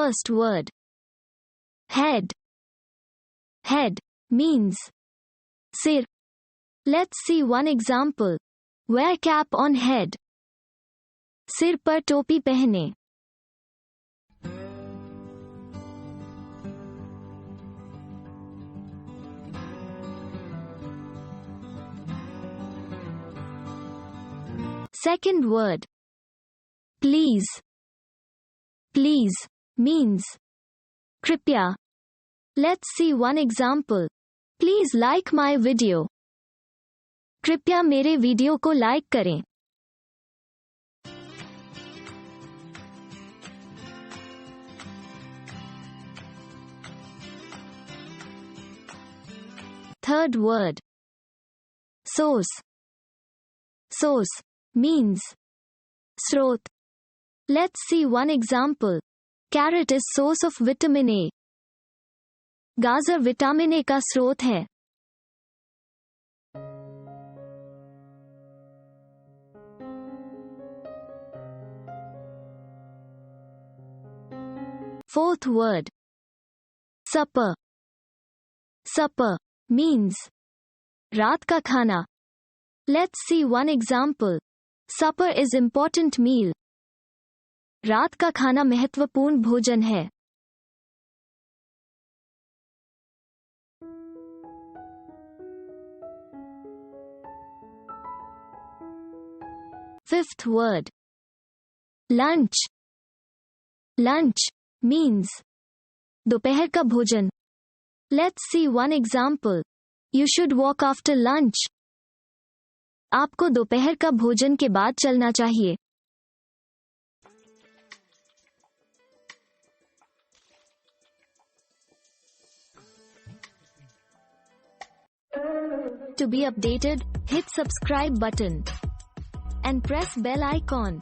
First word. Head. Head means sir. Let's see one example. Wear cap on head. सिर पर टोपी पहने. Second word. Please. Please means कृपया. Let's see one example. Please like my video. कृपया मेरे video को like करें. Third word. Source. Source means स्रोत. Let's see one example. Carrot is source of vitamin A. गाजर विटामिन ए का स्रोत है. Fourth word. Supper. Supper means रात का खाना. Let's see one example. Supper is important meal. रात का खाना महत्वपूर्ण भोजन है. Fifth word. Lunch. Lunch means दोपहर का भोजन. Let's see one example. You should walk after lunch. आपको दोपहर का भोजन के बाद चलना चाहिए. To be updated, hit subscribe button and press bell icon.